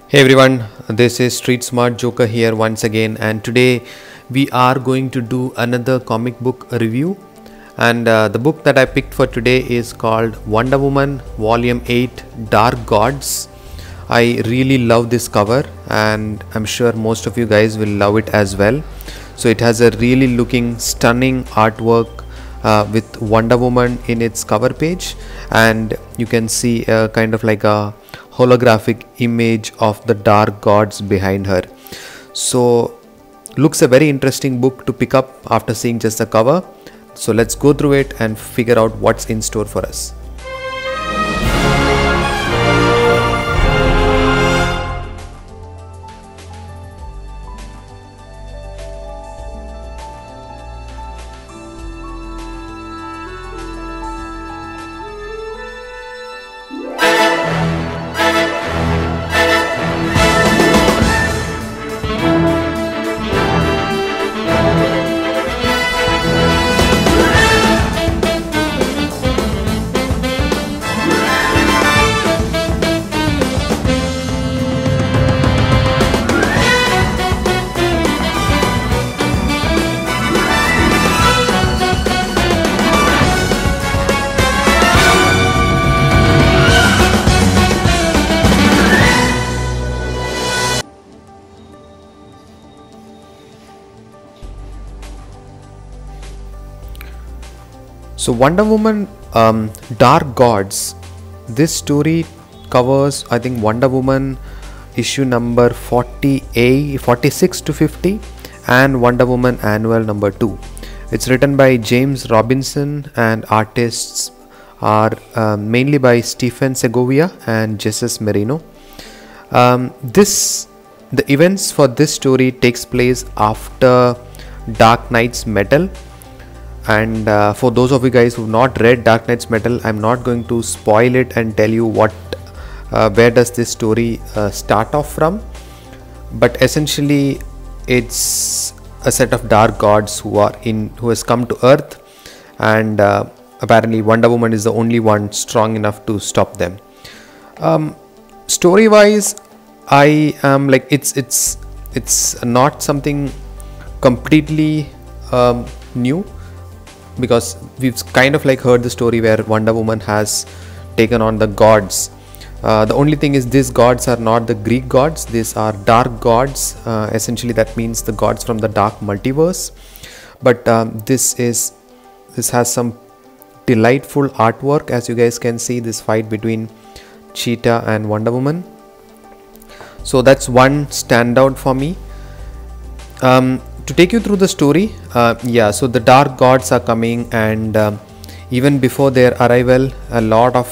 Hey everyone, this is Street Smart Joker here once again, and today we are going to do another comic book review. And the book that I picked for today is called Wonder Woman Volume 8 Dark Gods. I really love this cover, and I'm sure most of you guys will love it as well. So, it has a really looking stunning artwork with Wonder Woman in its cover page, and you can see kind of like a holographic image of the dark gods behind her. So looks a very interesting book to pick up after seeing just the cover. So let's go through it and figure out what's in store for us. So Wonder Woman Dark Gods, this story covers I think Wonder Woman issue number 46 to 50 and Wonder Woman annual number 2. It's written by James Robinson and artists are mainly by Stephen Segovia and Jesus Merino. The events for this story takes place after Dark Knight's Metal. And for those of you guys who've not read Dark Knight's Metal, I'm not going to spoil it and tell you where does this story start off from. But essentially, it's a set of dark gods who has come to Earth, and apparently Wonder Woman is the only one strong enough to stop them. Story-wise, I am like it's not something completely new, because we've kind of like heard the story where Wonder Woman has taken on the gods. The only thing is these gods are not the Greek gods, these are dark gods. Essentially that means the gods from the dark multiverse. But this has some delightful artwork. As you guys can see, this fight between Cheetah and Wonder Woman. So that's one standout for me. To take you through the story, so the dark gods are coming, and even before their arrival, a lot of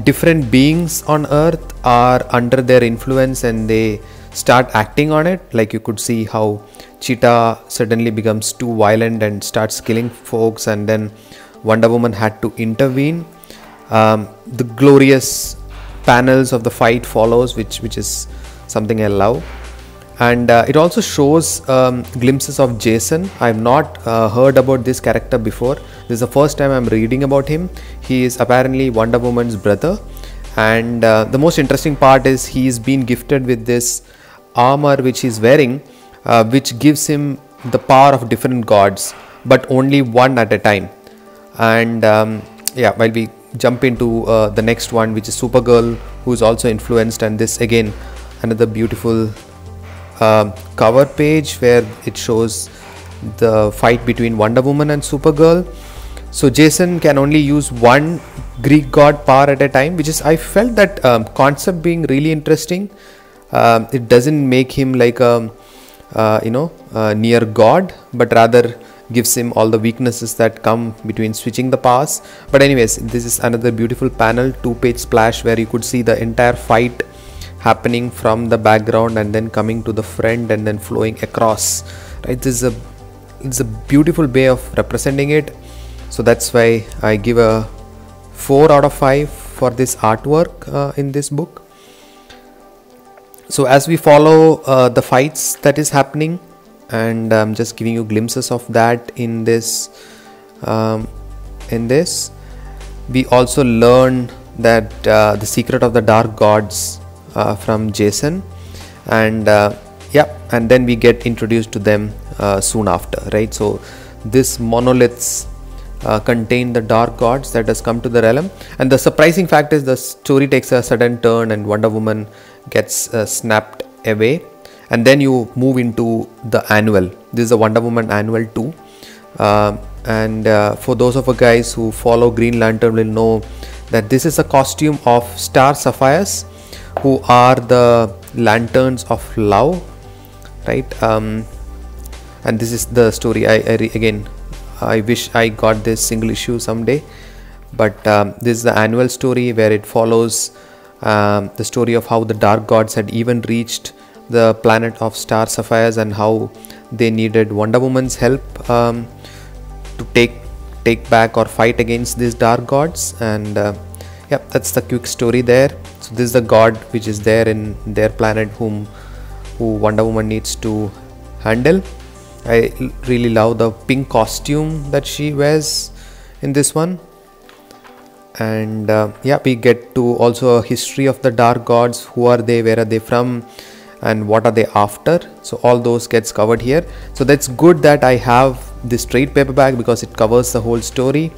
different beings on Earth are under their influence and they start acting on it. Like you could see how Cheetah suddenly becomes too violent and starts killing folks, and then Wonder Woman had to intervene. The glorious panels of the fight follows, which is something I love. And it also shows glimpses of Jason. I've not heard about this character before. This is the first time I'm reading about him. He is apparently Wonder Woman's brother, and the most interesting part is he's been gifted with this armor which he's wearing, which gives him the power of different gods, but only one at a time. And while we jump into the next one, which is Supergirl, who is also influenced, and this again another beautiful cover page where it shows the fight between Wonder Woman and Supergirl. So Jason can only use one Greek god power at a time, which is, I felt that concept being really interesting. It doesn't make him like a near god, but rather gives him all the weaknesses that come between switching the powers. But anyways, this is another beautiful panel, 2-page splash, where you could see the entire fight happening from the background and then coming to the front and then flowing across. Right, it's a beautiful way of representing it. So that's why I give a 4 out of 5 for this artwork in this book. So as we follow the fights that is happening, and I'm just giving you glimpses of that in this. We also learn that the secret of the dark gods from Jason, and and then we get introduced to them soon after, right? So this monoliths contain the dark gods that has come to the realm, and the surprising fact is the story takes a sudden turn and Wonder Woman gets snapped away, and then you move into the annual. This is a Wonder Woman annual 2, and for those of you guys who follow Green Lantern will know that this is a costume of Star Sapphires, who are the lanterns of love, right? And this is the story. I wish I got this single issue someday, but this is the annual story where it follows the story of how the dark gods had even reached the planet of Star Sapphires and how they needed Wonder Woman's help to take back or fight against these dark gods. And that's the quick story there. So this is the god which is there in their planet who Wonder Woman needs to handle. I really love the pink costume that she wears in this one. And we get to also a history of the dark gods. Who are they, where are they from, and what are they after? So all those gets covered here. So that's good that I have this trade paperback because it covers the whole story.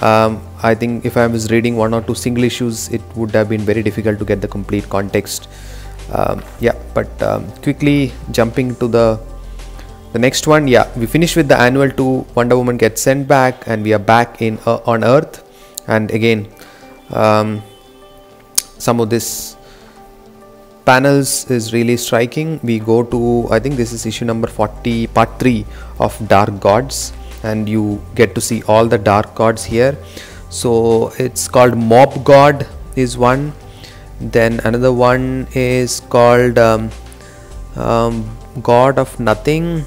I think if I was reading one or two single issues, it would have been very difficult to get the complete context. Quickly jumping to the next one. We finished with the annual 2. Wonder Woman gets sent back and we are back in on Earth, and again some of this panels is really striking. We go to, I think this is issue number 40, part 3 of Dark Gods, and you get to see all the dark gods here. So it's called Mob God is one, then another one is called God of Nothing,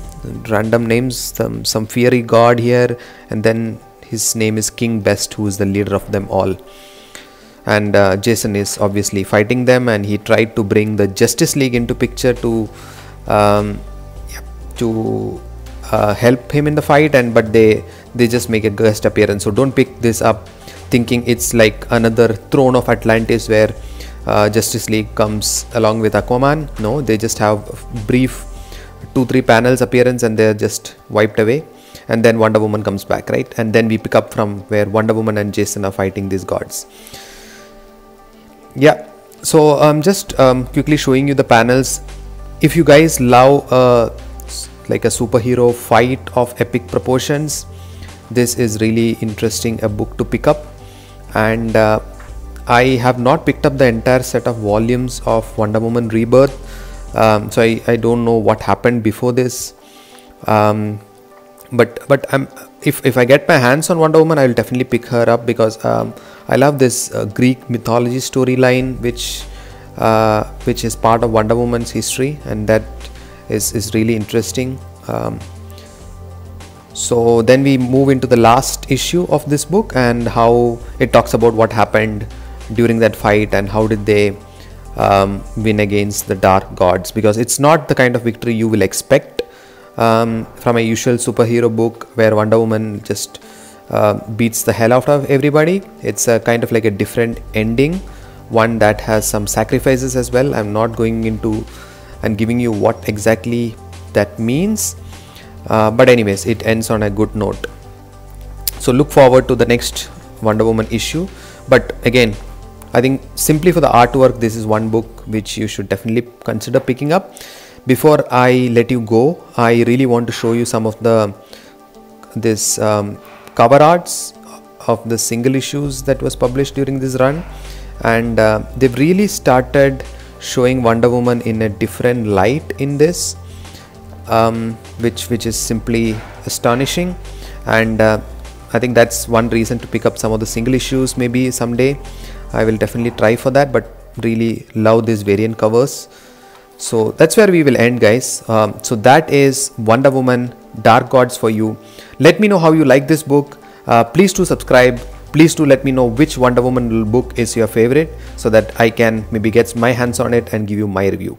random names, some fiery god here, and then his name is King Best, who is the leader of them all. And Jason is obviously fighting them, and he tried to bring the Justice League into picture to help him in the fight, but they just make a guest appearance. So don't pick this up thinking it's like another Throne of Atlantis where Justice League comes along with Aquaman. No, they just have brief 2-3 panels appearance and they're just wiped away, and then Wonder Woman comes back, right? And then we pick up from where Wonder Woman and Jason are fighting these gods. So I'm just quickly showing you the panels. If you guys love like a superhero fight of epic proportions, this is really interesting, a book to pick up. And I have not picked up the entire set of volumes of Wonder Woman Rebirth, so I don't know what happened before this, but if I get my hands on Wonder Woman, I will definitely pick her up because I love this Greek mythology storyline which is part of Wonder Woman's history, and that is really interesting. So then we move into the last issue of this book and how it talks about what happened during that fight and how did they win against the dark gods, because it's not the kind of victory you will expect from a usual superhero book where Wonder Woman just beats the hell out of everybody. It's a kind of like a different ending, one that has some sacrifices as well. I'm not going into and giving you what exactly that means, but anyways, it ends on a good note. So look forward to the next Wonder Woman issue. But again, I think simply for the artwork, this is one book which you should definitely consider picking up. Before I let you go, I really want to show you some of this cover arts of the single issues that was published during this run, and they've really started showing Wonder Woman in a different light in this, which is simply astonishing. And I think that's one reason to pick up some of the single issues. Maybe someday I will definitely try for that, but really love these variant covers. So that's where we will end, guys. So that is Wonder Woman Dark Gods for you. Let me know how you like this book. Please do subscribe. Please do let me know which Wonder Woman book is your favorite so that I can maybe get my hands on it and give you my review.